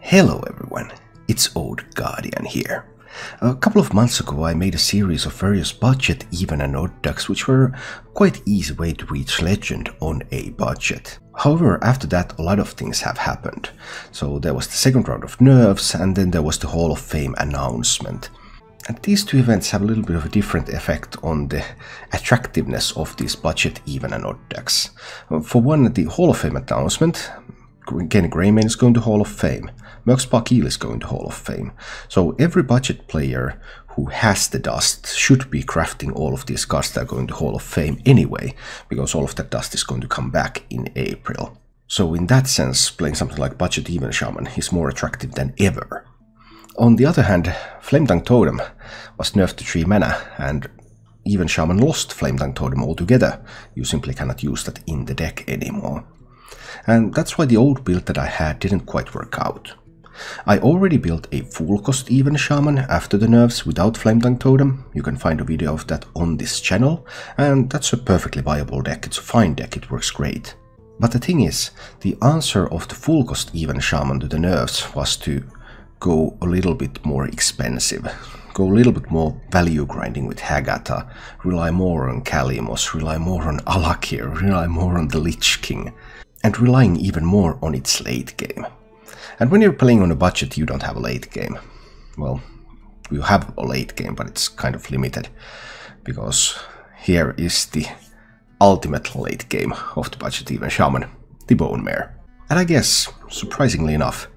Hello everyone, it's Old Guardian here. A couple of months ago I made a series of various budget, even and odd decks which were quite easy way to reach legend on a budget. However, after that a lot of things have happened. So there was the second round of nerfs and then there was the Hall of Fame announcement. And these two events have a little bit of a different effect on the attractiveness of these budget, even and odd decks. For one, the Hall of Fame announcement, Kenny Greymane is going to Hall of Fame. Merkspark Eel is going to Hall of Fame. So every budget player who has the dust should be crafting all of these cards that are going to Hall of Fame anyway, because all of that dust is going to come back in April. So in that sense, playing something like Budget Even Shaman is more attractive than ever. On the other hand, Flametongue Totem was nerfed to 3 mana, and Even Shaman lost Flametongue Totem altogether. You simply cannot use that in the deck anymore. And that's why the old build that I had didn't quite work out. I already built a full cost Even Shaman after the nerfs without Flametongue Totem. You can find a video of that on this channel, and that's a perfectly viable deck. It's a fine deck, it works great. But the thing is, the answer of the full cost Even Shaman to the nerfs was to go a little bit more expensive. Go a little bit more value grinding with Hagatha, rely more on Kalimos, rely more on Alakir, rely more on the Lich King, and relying even more on its late game. And when you're playing on a budget, you don't have a late game. Well, you have a late game, but it's kind of limited, because here is the ultimate late game of the Budget Even Shaman, the Bone Mare. And I guess, surprisingly enough,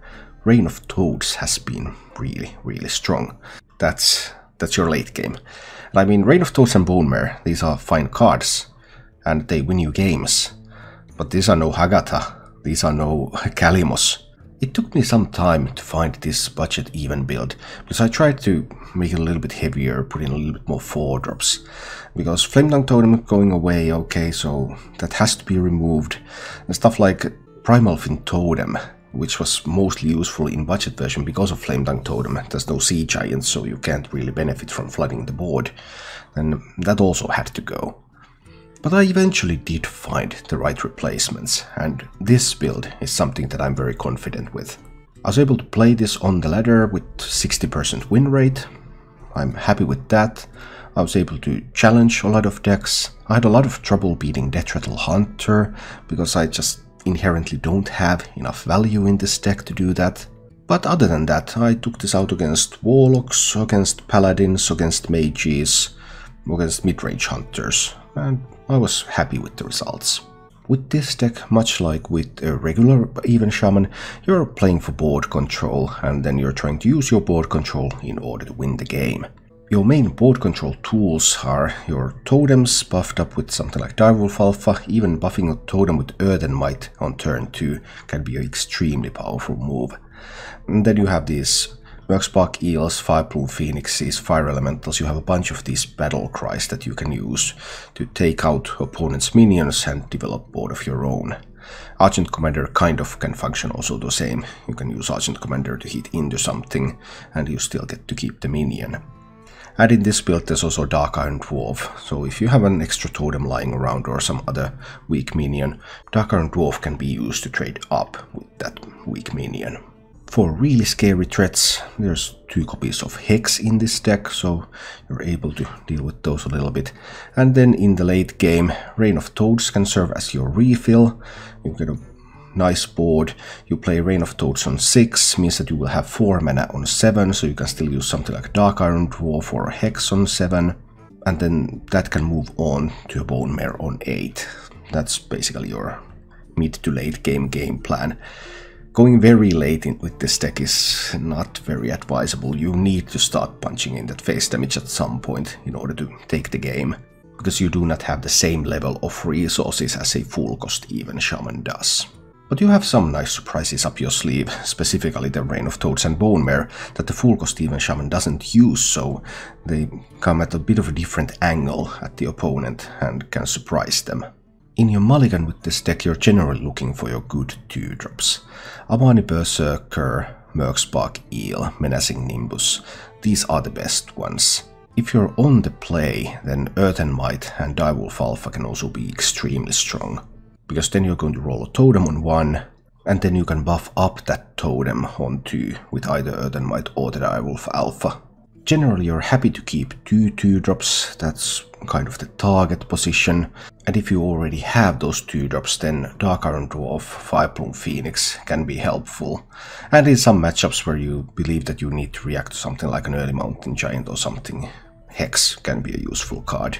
Reign of Toads has been really strong. That's your late game. And I mean, Reign of Toads and Bone Mare, these are fine cards, and they win you games. But these are no Hagatha, these are no Kalimos. It took me some time to find this budget even build, because I tried to make it a little bit heavier, put in a little bit more 4-drops. Because Flametongue Totem going away, okay, so that has to be removed. And stuff like Primalfin Totem, which was mostly useful in budget version because of Flametongue Totem. There's no Sea Giants, so you can't really benefit from flooding the board. And that also had to go. But I eventually did find the right replacements, and this build is something that I'm very confident with. I was able to play this on the ladder with 60% win rate. I'm happy with that. I was able to challenge a lot of decks. I had a lot of trouble beating Deathrattle Hunter, because I just inherently don't have enough value in this deck to do that. But other than that, I took this out against Warlocks, against Paladins, against Mages, against mid-range Hunters, and I was happy with the results. With this deck, much like with a regular Even Shaman, you're playing for board control, and then you're trying to use your board control in order to win the game. Your main board control tools are your totems buffed up with something like Direwolf Alpha. Even buffing a totem with Earthen Might on turn 2 can be an extremely powerful move. And then you have these Merkspark Eels, Firebloom Phoenixes, Fire Elementals. You have a bunch of these battle cries that you can use to take out opponents' minions and develop board of your own. Argent Commander kind of can function also the same. You can use Argent Commander to hit into something and you still get to keep the minion. And in this build there's also Dark Iron Dwarf, so if you have an extra totem lying around or some other weak minion, Dark Iron Dwarf can be used to trade up with that weak minion. For really scary threats, there's 2 copies of Hex in this deck, so you're able to deal with those a little bit. And then in the late game, Reign of Toads can serve as your refill. You get a nice board. You play Reign of Toads on 6, means that you will have 4 mana on 7, so you can still use something like Dark Iron Dwarf or Hex on 7. And then that can move on to a Bone Mare on 8. That's basically your mid to late game plan. Going very late with this deck is not very advisable. You need to start punching in that face damage at some point in order to take the game, because you do not have the same level of resources as a full cost Even Shaman does. But you have some nice surprises up your sleeve, specifically the Reign of Toads and Bone Mare, that the full cost Even Shaman doesn't use, so they come at a bit of a different angle at the opponent and can surprise them. In your mulligan with this deck, you're generally looking for your good 2-drops. Amani Berserker, Merkspark Eel, Menacing Nimbus. These are the best ones. If you're on the play, then Earthen Might and Direwolf Alpha can also be extremely strong. Because then you're going to roll a totem on 1, And then you can buff up that totem on 2 with either Earthen Might or the Direwolf Alpha. Generally you're happy to keep 2 2-drops, that's kind of the target position. And if you already have those 2-drops, then Dark Iron Dwarf, 5-Plume Phoenix can be helpful. And in some matchups where you believe that you need to react to something like an early Mountain Giant or something, Hex can be a useful card.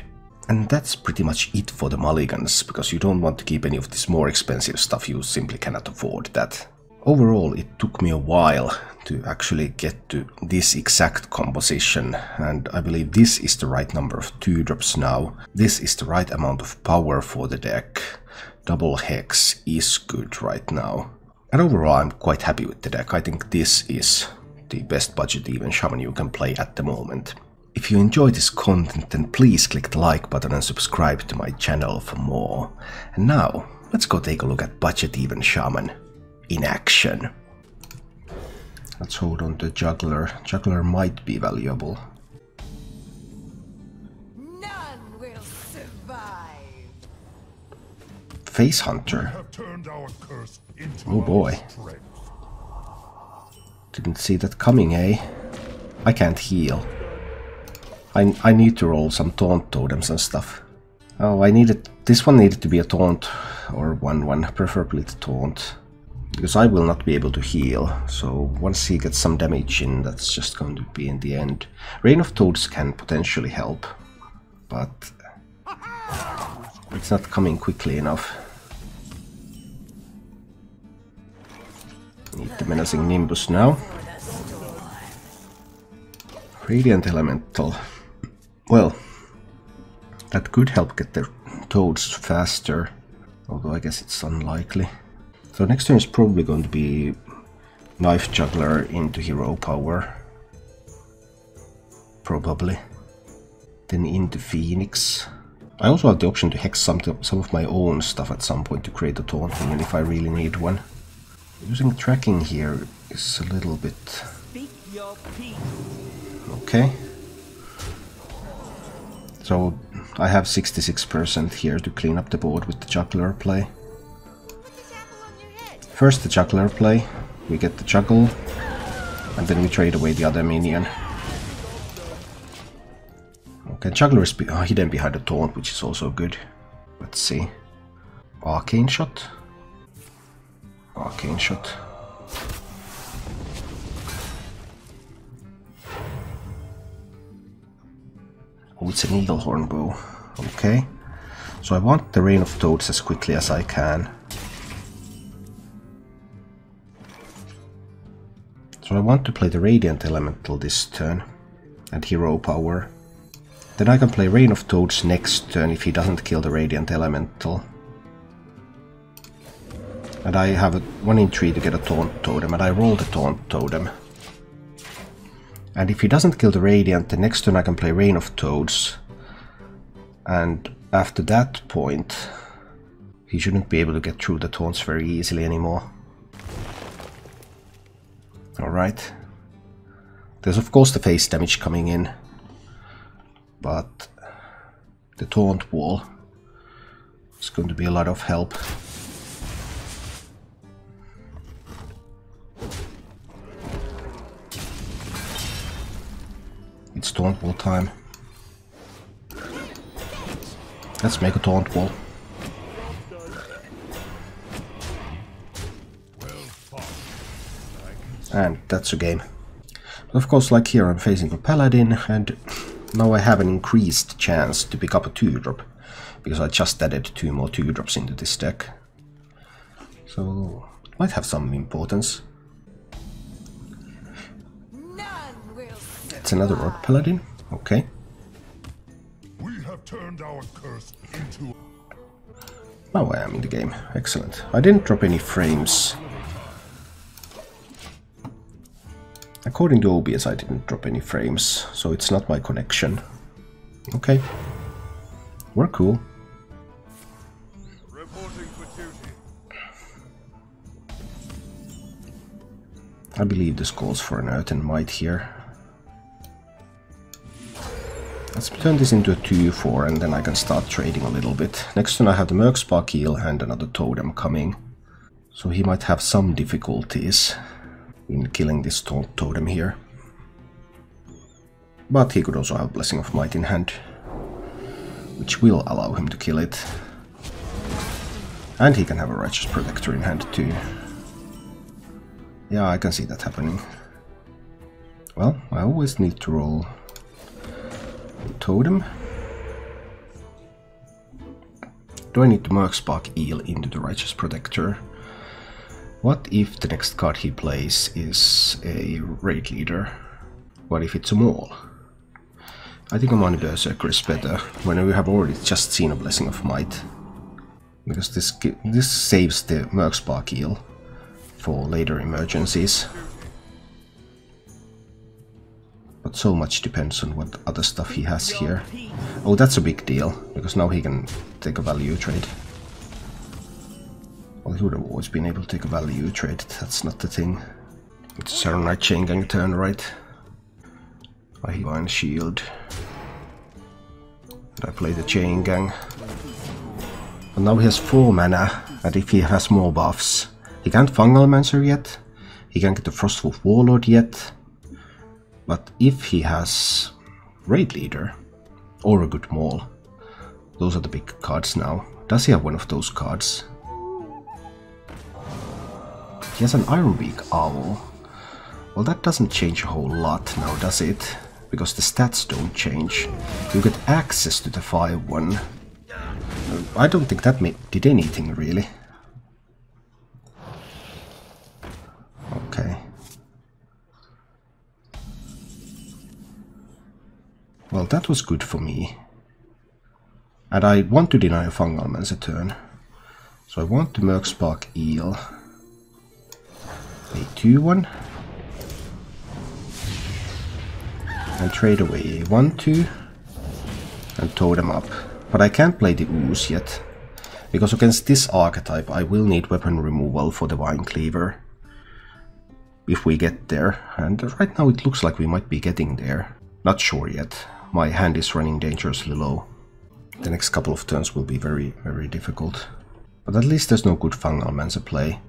And that's pretty much it for the mulligans, because you don't want to keep any of this more expensive stuff, you simply cannot afford that. Overall, it took me a while to actually get to this exact composition, and I believe this is the right number of 2-drops now. This is the right amount of power for the deck. Double Hex is good right now. And overall, I'm quite happy with the deck. I think this is the best Budget Even Shaman you can play at the moment. If you enjoy this content, then please click the like button and subscribe to my channel for more. And now, let's go take a look at Budget Even Shaman in action. Let's hold on to Juggler. Juggler might be valuable. None will survive. Face Hunter. Oh boy. Didn't see that coming, eh? I can't heal. I need to roll some taunt totems and stuff. Oh, this one needed to be a taunt or 1/1, preferably the taunt. Because I will not be able to heal, so once he gets some damage in, that's just going to be in the end. Rain of Toads can potentially help, but it's not coming quickly enough. Need the Menacing Nimbus now. Radiant Elemental. Well, that could help get the toads faster, although I guess it's unlikely. So next turn is probably going to be Knife Juggler into Hero Power. Probably. Then into Phoenix. I also have the option to hex some of my own stuff at some point to create a taunt minion if I really need one. Using tracking here is a little bit... Okay. So I have 66% here to clean up the board with the Juggler play. First the Juggler play, we get the Juggle, and then we trade away the other minion. Okay, Juggler is hidden behind the taunt, which is also good. Let's see. Arcane Shot. Arcane Shot. Oh, it's a Needlehorn bow. Okay. So I want the Rain of Toads as quickly as I can. So I want to play the Radiant Elemental this turn. And Hero Power. Then I can play Rain of Toads next turn if he doesn't kill the Radiant Elemental. And I have a 1 in 3 to get a Taunt Totem, and I roll the Taunt Totem. And if he doesn't kill the Radiant, the next turn I can play Rain of Toads. And after that point, he shouldn't be able to get through the taunts very easily anymore. Alright. There's of course the face damage coming in. But the taunt wall is going to be a lot of help. It's taunt wall time. Let's make a taunt wall. And that's a game. But of course, like here, I'm facing a Paladin, and now I have an increased chance to pick up a 2-drop, because I just added 2 more 2-drops into this deck. So, it might have some importance. It's another Orc Paladin. Okay. We have turned our curse into... Now I am in the game. Excellent. I didn't drop any frames. According to OBS, I didn't drop any frames, so it's not my connection. Okay. We're cool. Reporting for duty. I believe this calls for an Earthen Might here. Let's turn this into a 2-4 and then I can start trading a little bit. Next turn I have the Merc Spark Heal and another Totem coming. So he might have some difficulties in killing this totem here. But he could also have Blessing of Might in hand, which will allow him to kill it. And he can have a Righteous Protector in hand too. Yeah, I can see that happening. Well, I always need to roll a totem. Do I need to Mercspark Eel into the Righteous Protector? What if the next card he plays is a Raid Leader? What if it's a Maul? I think a Money Berserker is better when we have already just seen a Blessing of Might. Because this saves the Mercspark Eel for later emergencies. But so much depends on what other stuff he has here. Oh, that's a big deal, because now he can take a value trade. Well, he would have always been able to take a value trade, that's not the thing. It's a Shadow Knight Chain Gang turn, right? I Divine Shield. And I play the Chain Gang. But now he has 4 mana, and if he has more buffs, he can't Fungalmancer yet, he can't get the Frostwolf Warlord yet. But if he has Raid Leader, or a good Maul, those are the big cards now. Does he have one of those cards? He has an Ironbeak Owl. Well, that doesn't change a whole lot now, does it? Because the stats don't change. You get access to the 5/1. I don't think that did anything, really. Okay. Well, that was good for me. And I want to deny a Fungalmancer turn. So I want to Mercspark Eel. A 2/1. And trade away a 1/2. And totem up. But I can't play the Ooze yet. Because against this archetype I will need weapon removal for the Vine Cleaver. If we get there. And right now it looks like we might be getting there. Not sure yet. My hand is running dangerously low. The next couple of turns will be very, very difficult. But at least there's no good Fungalmancer play.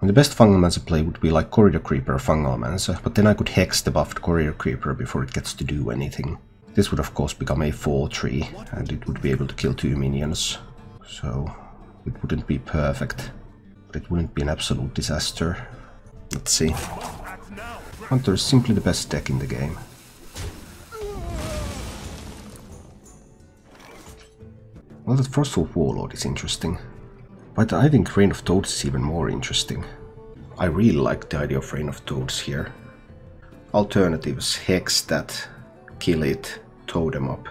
And the best Fungalmancer play would be like Corridor Creeper Fungalmancer, but then I could hex the buffed Corridor Creeper before it gets to do anything. This would of course become a 4/3, and it would be able to kill 2 minions. So it wouldn't be perfect, but it wouldn't be an absolute disaster. Let's see. Hunter is simply the best deck in the game. Well, that Frostwolf Warlord is interesting, but I think Reign of Toads is even more interesting. I really like the idea of Reign of Toads here. Alternatives: hex that, kill it, totem up.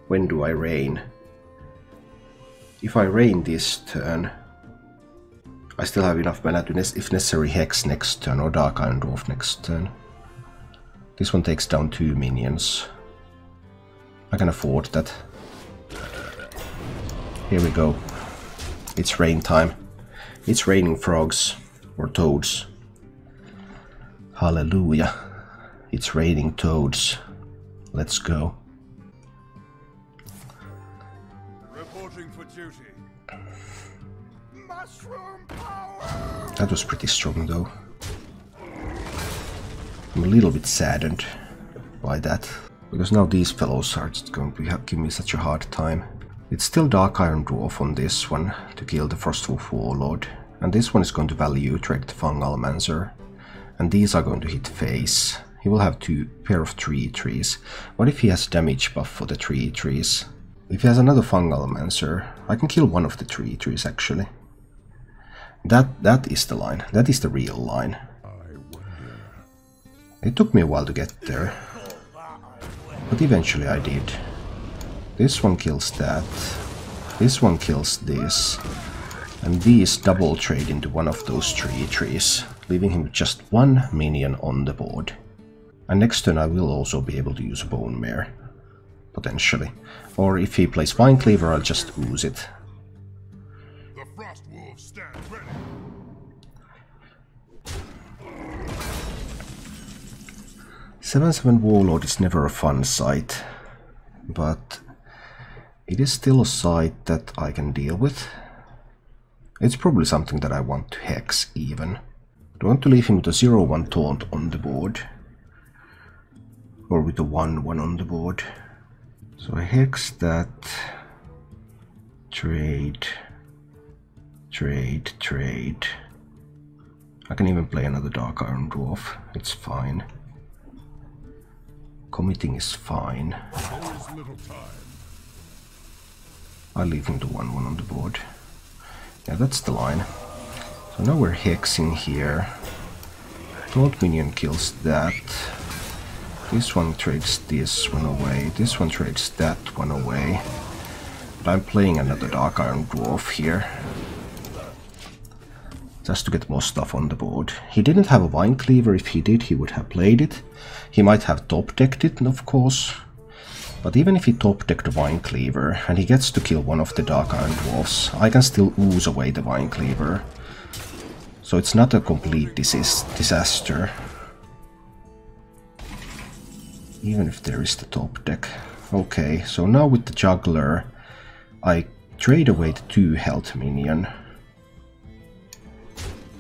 When do I rain? If I rain this turn, I still have enough mana to, if necessary, hex next turn or Dark Iron Dwarf next turn. This one takes down 2 minions. I can afford that. Here we go. It's rain time. It's raining frogs. Or toads. Hallelujah. It's raining toads. Let's go. Reporting for duty. Mushroom power! That was pretty strong though. I'm a little bit saddened by that. Because now these fellows are just going to give me such a hard time. It's still Dark Iron Dwarf on this one to kill the Frostwolf Warlord. And this one is going to value trade the Fungalmancer. And these are going to hit face. He will have 2 pair of 3/3s. What if he has damage buff for the 3/3s? If he has another Fungalmancer, I can kill one of the 3/3s actually. That is the line. That is the real line. It took me a while to get there. But eventually I did. This one kills that. This one kills this. And these double trade into one of those 3/3s, leaving him with just 1 minion on the board. And next turn I will also be able to use a Bone Mare, potentially. Or if he plays Vine Cleaver, I'll just ooze it. The Frost Wolves stand ready. Seven Warlord is never a fun sight, but it is still a sight that I can deal with. It's probably something that I want to hex even. Do I want to leave him with a 0-1 taunt on the board? Or with a 1-1 on the board? So I hex that. Trade. Trade, trade. I can even play another Dark Iron Dwarf. It's fine. Committing is fine. I'll leave him to 1-1 on the board. Yeah, that's the line. So now we're hexing here. Taunt minion kills that. This one trades this one away. This one trades that one away. But I'm playing another Dark Iron Dwarf here. Just to get more stuff on the board. He didn't have a Vine Cleaver. If he did, he would have played it. He might have top-decked it, of course. But even if he top-decked the Vine Cleaver, and he gets to kill one of the Dark Iron Dwarfs, I can still ooze away the Vine Cleaver. So it's not a complete disaster. Even if there is the top deck. Okay, so now with the Juggler, I trade away the 2 health minion.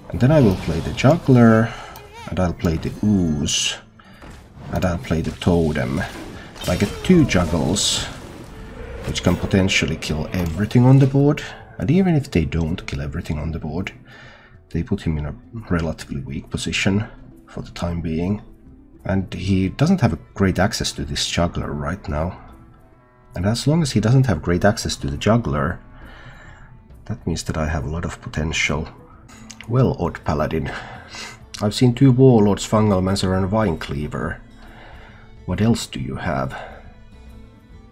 And then I will play the Juggler, and I'll play the Ooze, and I'll play the Totem. And I get 2 Juggles, which can potentially kill everything on the board. And even if they don't kill everything on the board, they put him in a relatively weak position for the time being. And he doesn't have a great access to this Juggler right now. And as long as he doesn't have great access to the Juggler, that means that I have a lot of potential. Well, odd Paladin. I've seen 2 Warlords, Fungalmancer and Vine Cleaver. What else do you have?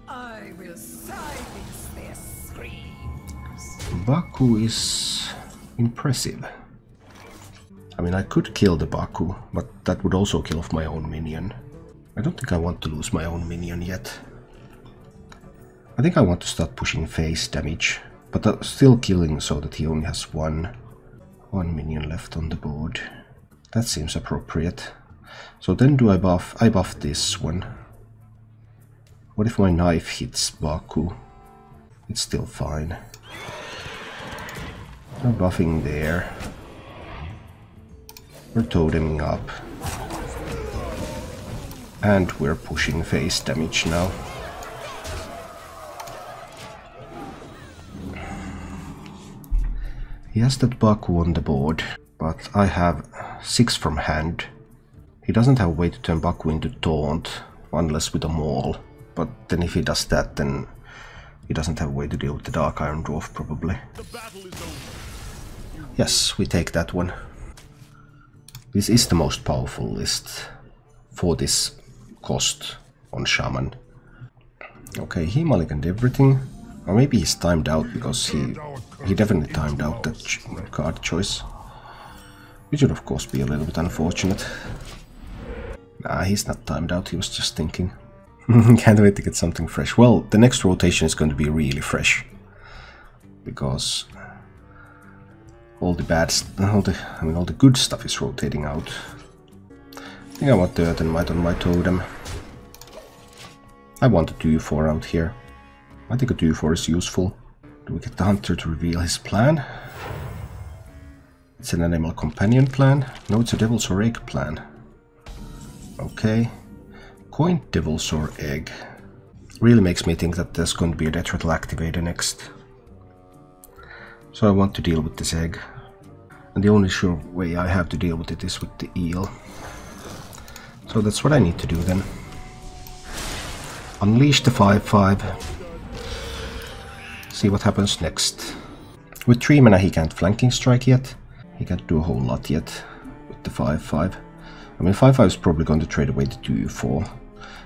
I will silence their screams. Baku is impressive. I mean, I could kill the Baku, but that would also kill off my own minion. I don't think I want to lose my own minion yet. I think I want to start pushing face damage, but still killing so that he only has one minion left on the board. That seems appropriate. So then do I buff? I buff this one. What if my knife hits Baku? It's still fine. No buffing there. We're toteming up. And we're pushing face damage now. He has that Baku on the board, but I have 6 from hand. He doesn't have a way to turn Baku into taunt, unless with a maul. But then if he does that, then he doesn't have a way to deal with the Dark Iron Dwarf, probably. Yes, we take that one. This is the most powerful list for this cost on Shaman. Okay, he mulliganed everything. Or maybe he's timed out, because he definitely timed out that card choice. Which would of course be a little bit unfortunate. Nah, he's not timed out, he was just thinking. Can't wait to get something fresh. Well, the next rotation is going to be really fresh. Because all the good stuff is rotating out. I think I want the Earth and Might on my totem. I want a 2-4 out here. I think a 2-4 is useful. Do we get the Hunter to reveal his plan? It's an Animal Companion plan. No, it's a Devil's or Egg plan. Okay. Coin Devil's or Egg. Really makes me think that there's going to be a Deathrattle activator next. So I want to deal with this egg. And the only sure way I have to deal with it is with the eel. So that's what I need to do then. Unleash the 5/5. See what happens next. With 3 mana he can't flanking strike yet. He can't do a whole lot yet with the 5/5. I mean 5/5 is probably going to trade away the 2/4.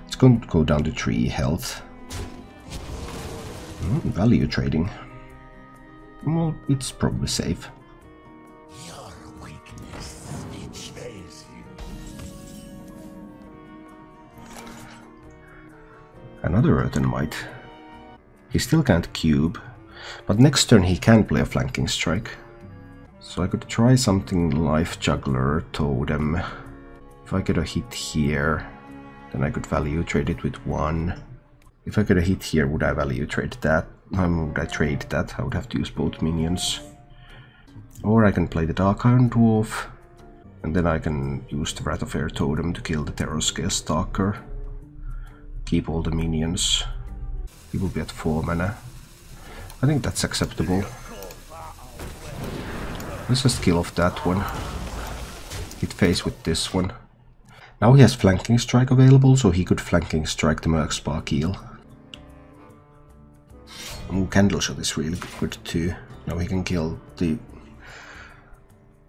It's going to go down to 3 health. Value trading. Well, it's probably safe. Your weakness betrays you. Another Earthen Might. He still can't cube, but next turn he can play a flanking strike. So I could try something Life Juggler, Totem. If I get a hit here, then I could value trade it with 1. If I get a hit here, would I value trade that? Would I trade that? I would have to use both minions. Or I can play the Dark Iron Dwarf, and then I can use the Wrath of Air Totem to kill the Terror Scale Stalker. Keep all the minions. He will be at 4 mana. I think that's acceptable. Let's just kill off that one. Hit face with this one. Now he has Flanking Strike available, so he could Flanking Strike the Merc Sparkeel. Candle Shot is really good too. Now he can kill the...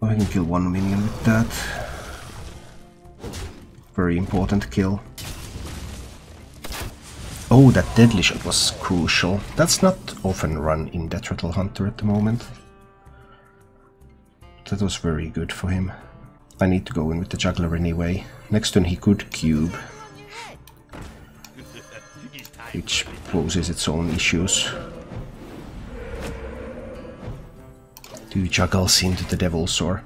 Oh, he can kill one minion with that. Very important kill. Oh, that Deadly Shot was crucial. That's not often run in Deathrattle Hunter at the moment. That was very good for him. I need to go in with the Juggler anyway. Next turn he could cube, which poses its own issues. 2 juggles into the Devil's Roar.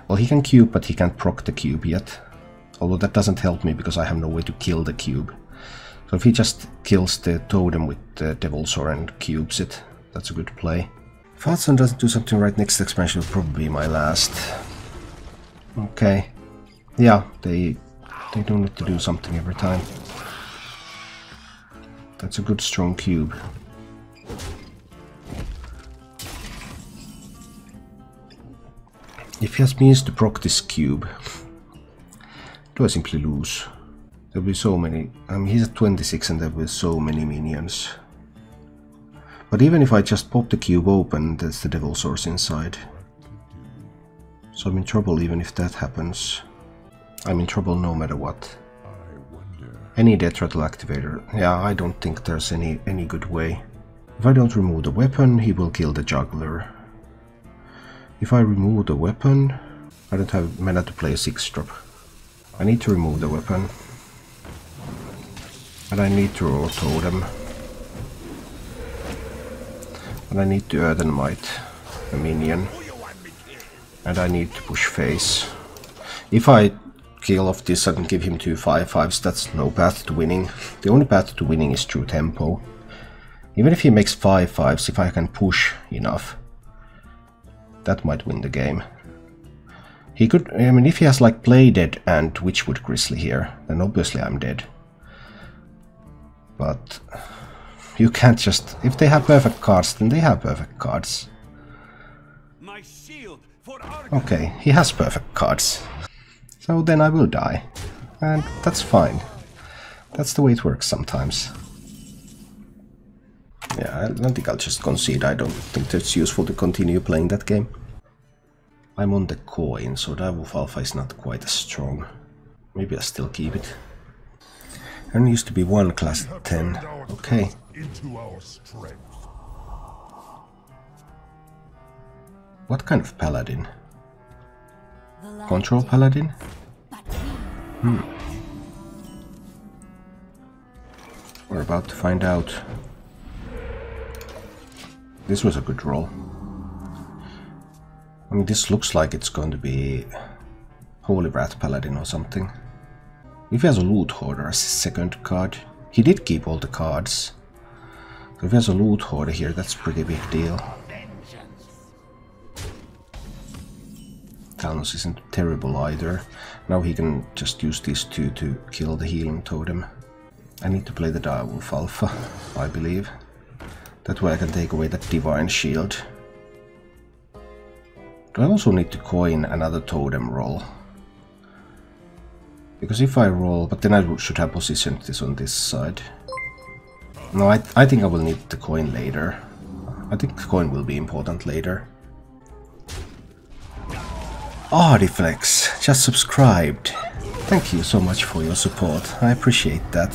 Well, he can cube, but he can't proc the cube yet. Although that doesn't help me because I have no way to kill the cube. So if he just kills the totem with the Devil's Roar and cubes it, that's a good play. If Hearthstone doesn't do something right, next expansion will probably be my last. Okay. Yeah, they don't need to do something every time. That's a good strong cube. If he has means to proc this cube, do I simply lose? There'll be so many. I mean, he's at 26 and there will be so many minions. But even if I just pop the cube open, there's the Devil's Roar inside. So I'm in trouble even if that happens. I'm in trouble no matter what. Any Deathrattle activator. Yeah, I don't think there's any good way. If I don't remove the weapon, he will kill the Juggler. If I remove the weapon, I don't have mana to play a 6-drop. I need to remove the weapon. And I need to roll Totem. And I need to Earthenmite a minion. And I need to push face. If I kill off this and give him 2 5/5s, that's no path to winning. The only path to winning is through tempo. Even if he makes 5/5s, if I can push enough, that might win the game. He could, I mean, if he has like Play Dead and Witchwood Grizzly here, then obviously I'm dead. But you can't just, if they have perfect cards, then they have perfect cards. Okay, he has perfect cards. So then I will die. And that's fine. That's the way it works sometimes. Yeah, I think I'll just concede. I don't think it's useful to continue playing that game. I'm on the coin, so Direwolf Alpha is not quite as strong. Maybe I'll still keep it. There used to be one class at 10. Okay. What kind of paladin? Control paladin? We're about to find out. This was a good roll. I mean, this looks like it's going to be Holy Wrath Paladin or something. If he has a Loot Hoarder as his second card, he did keep all the cards. So if he has a Loot Hoarder here, that's a pretty big deal. Thanos isn't terrible either. Now he can just use these 2 to kill the healing totem. I need to play the Direwolf Alpha, I believe. That way I can take away that Divine Shield. Do I also need to coin another totem roll? Because if I roll, but then I should have positioned this on this side. No, I think I will need the coin later. I think the coin will be important later. Ardiflex just subscribed. Thank you so much for your support. I appreciate that.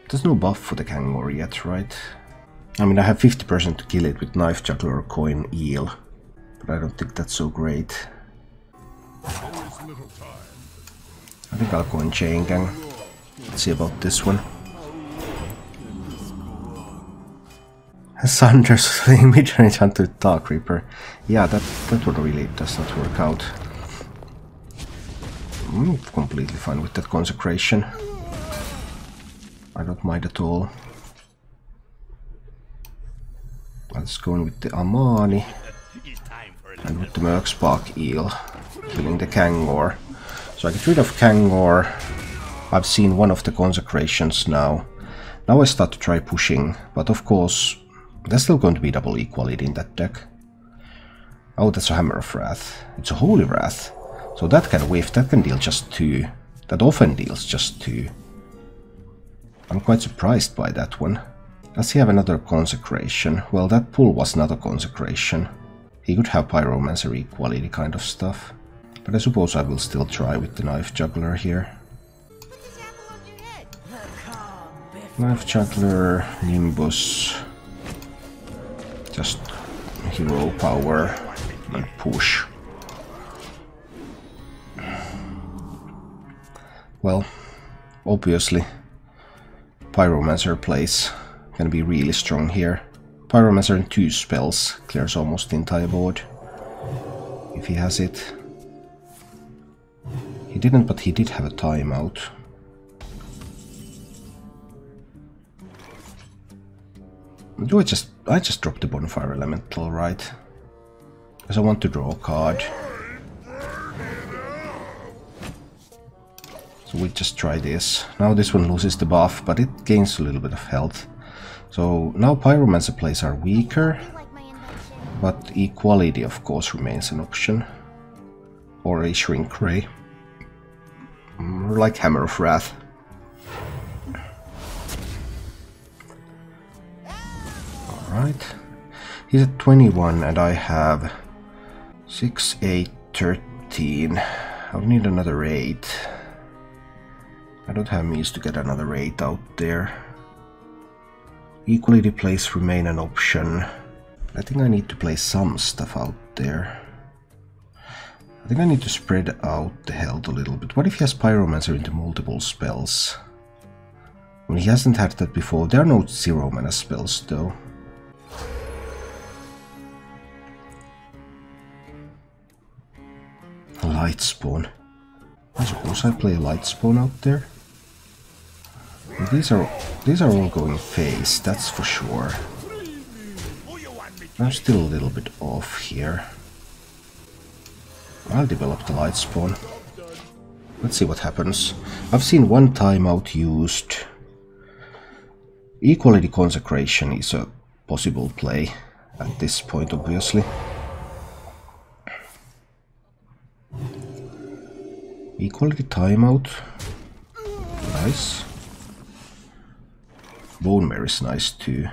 There's no buff for the Kangor yet, right? I mean, I have 50% to kill it with Knife Juggler or Coin Eel, but I don't think that's so great. I think I'll go in Chain Gang. Let's see about this one. Sanders playing mid-range Hunter with Dark Reaper. Yeah, that one really does not work out. I'm completely fine with that Consecration. I don't mind at all. Let's go in with the Amani and with the Merkspark Eel, killing the Kangor. So I get rid of Kangor. I've seen one of the consecrations now. Now I start to try pushing, but of course there's still going to be double equality in that deck. Oh, that's a Hammer of Wrath. It's a Holy Wrath. So that can whiff, that can deal just 2. That often deals just 2. I'm quite surprised by that one. Does he have another consecration? Well, that pull was not a consecration. He could have Pyromancer equality kind of stuff. But I suppose I will still try with the Knife Juggler here. Knife Juggler, Nimbus. Just hero power and push. Well, obviously, Pyromancer plays can be really strong here. Pyromancer in 2 spells clears almost the entire board, if he has it. He didn't, but he did have a timeout. Do I just dropped the Bonfire Elemental, right? Because I want to draw a card. So we just try this. Now this one loses the buff, but it gains a little bit of health. So now Pyromancer plays are weaker, but equality of course remains an option. Or a Shrink Ray. Or like Hammer of Wrath. Alright. He's at 21 and I have 6, 8, 13. I'll need another 8. I don't have means to get another 8 out there. Equality plays remain an option. I think I need to play some stuff out there. I think I need to spread out the health a little bit. What if he has Pyromancer into multiple spells? When he hasn't had that before. There are no 0 mana spells though. A Light Spawn. I suppose I play a Light Spawn out there. And these are all going phase, that's for sure. I'm still a little bit off here. I'll develop the Light Spawn. Let's see what happens. I've seen one timeout used. Equality Consecration is a possible play at this point, obviously. Equality timeout. Nice. Bone Mare is nice too.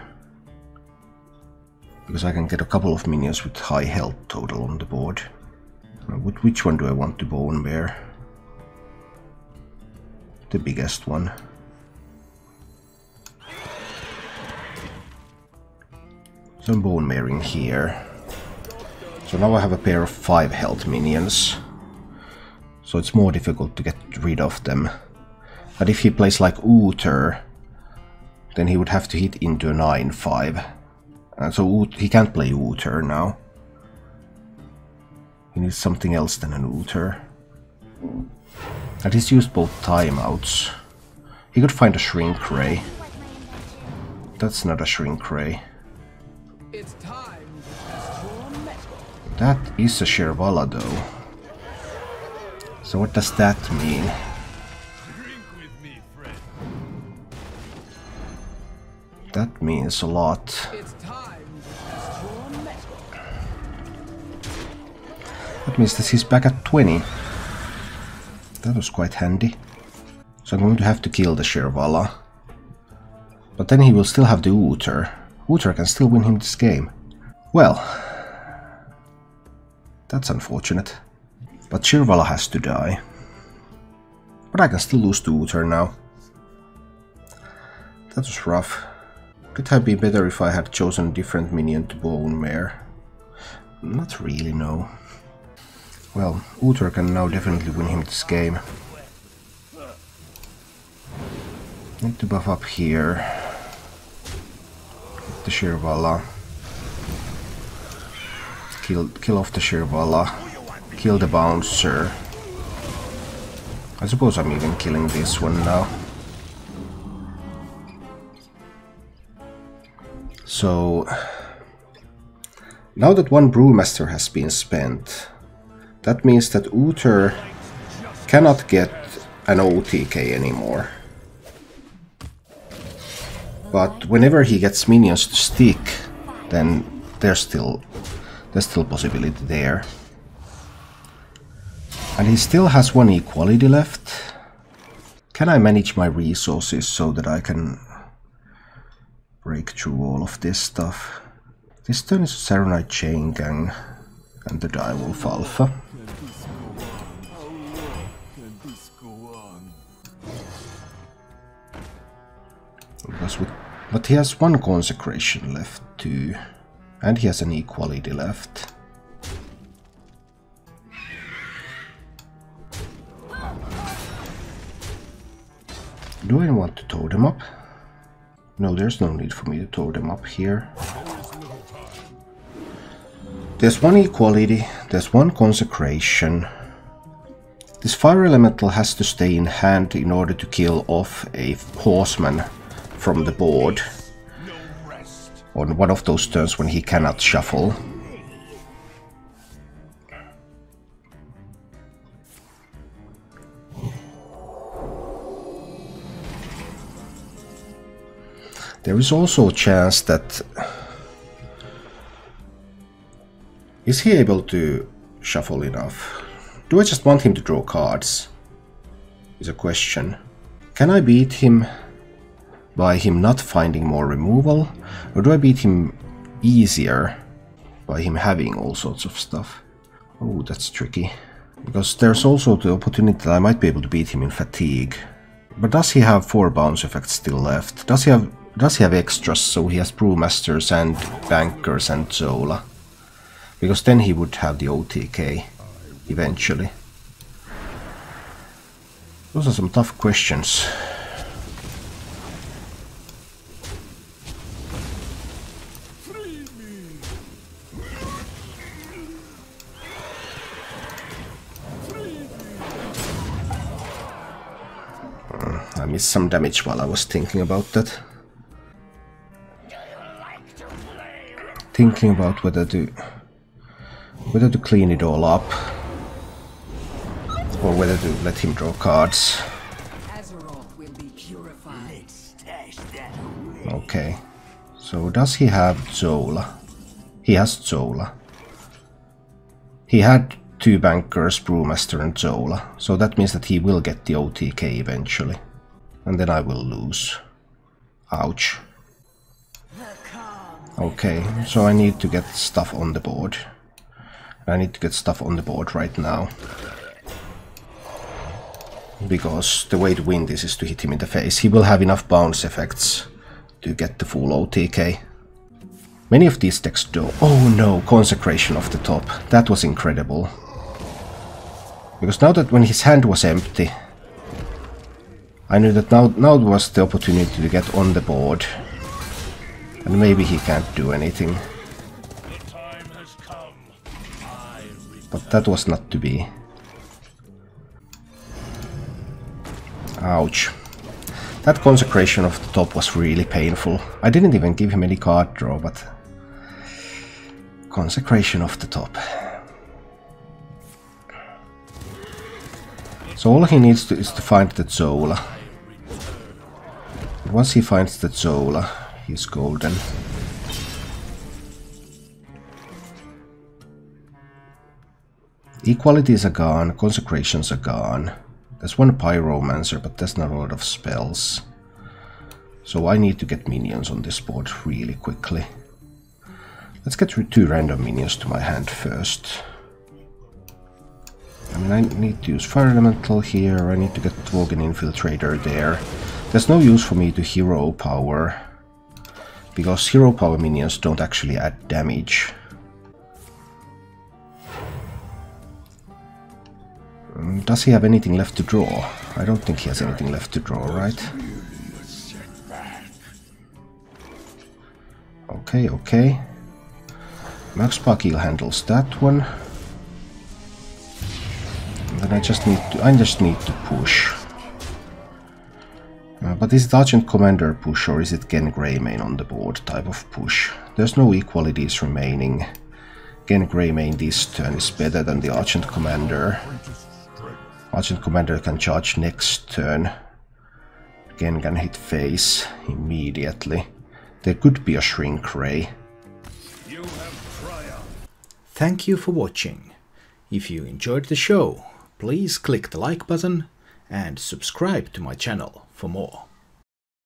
Because I can get a couple of minions with high health total on the board. Which one do I want to Bone Mare? The biggest one. So I'm Bone Maring here. So now I have a pair of 5 health minions. So it's more difficult to get rid of them. But if he plays like Uther, then he would have to hit into a 9-5. And so he can't play Uther now. He needs something else than an Uther. And he's used both timeouts. He could find a Shrink Ray. That's not a Shrink Ray. That is a Shervala though. So what does that mean? That means a lot. That means that he's back at 20. That was quite handy. So I'm going to have to kill the Shervala. But then he will still have the Uther. Uther can still win him this game. Well, that's unfortunate. But Shervala has to die. But I can still lose to Uther now. That was rough. Could have been better if I had chosen a different minion to Bone Mare. Not really, no. Well, Uther can now definitely win him this game. Need to buff up here. Get the Shervala. Kill off the Shervala. Kill the Bouncer. I suppose I'm even killing this one now. So Now that one Brewmaster has been spent, that means that Uther cannot get an OTK anymore. But whenever he gets minions to stick, then there's still possibility there. And he still has one equality left. Can I manage my resources so that I can break through all of this stuff? This turn is Saronite Chain Gang and the Direwolf Alpha. But he has one Consecration left too, and he has an equality left. Do I want to totem up? No, there's no need for me to totem up here. There's one equality, there's one Consecration. This Fire Elemental has to stay in hand in order to kill off a Horseman from the board on one of those turns when he cannot shuffle. There is also a chance that... Is he able to shuffle enough? Do I just want him to draw cards? Is a question. Can I beat him by him not finding more removal? Or do I beat him easier by him having all sorts of stuff? Oh, that's tricky. Because there's also the opportunity that I might be able to beat him in fatigue. But does he have 4 bounce effects still left? Does he have extras, so he has Brewmasters and Bankers and Zola? Because then he would have the OTK eventually. Those are some tough questions. I missed some damage while I was thinking about that. Thinking about whether to clean it all up or whether to let him draw cards. Okay, so does he have Zola? He has Zola. He had 2 Bankers, Brewmaster and Zola, so that means that he will get the OTK eventually. And then I will lose. Ouch. Okay, so I need to get stuff on the board. I need to get stuff on the board right now. Because the way to win this is to hit him in the face. He will have enough bounce effects to get the full OTK. Many of these decks do... Oh no, Consecration off the top. That was incredible. Because now that when his hand was empty, I knew that now was the opportunity to get on the board. And maybe he can't do anything. But that was not to be. Ouch. That Consecration off the top was really painful. I didn't even give him any card draw, but... Consecration off the top. So all he needs is to find the Zola. Once he finds the Zola, he's golden. Equalities are gone, Consecrations are gone. There's one Pyromancer, but there's not a lot of spells. So I need to get minions on this board really quickly. Let's get 2 random minions to my hand first. I mean, I need to use Fire Elemental here, I need to get Dworgen Infiltrator there. There's no use for me to Hero Power, because Hero Power minions don't actually add damage. Does he have anything left to draw? I don't think he has anything left to draw, right? Okay, okay. Max Pakil handles that one. And then I just need to push. But is it Argent Commander push or is it Gen Greymane on the board type of push? There's no equalities remaining. Again, Grey main this turn is better than the Argent Commander. Argent Commander can charge next turn. Again, can hit face immediately. There could be a Shrink Ray. Thank you for watching. If you enjoyed the show, please click the like button and subscribe to my channel for more.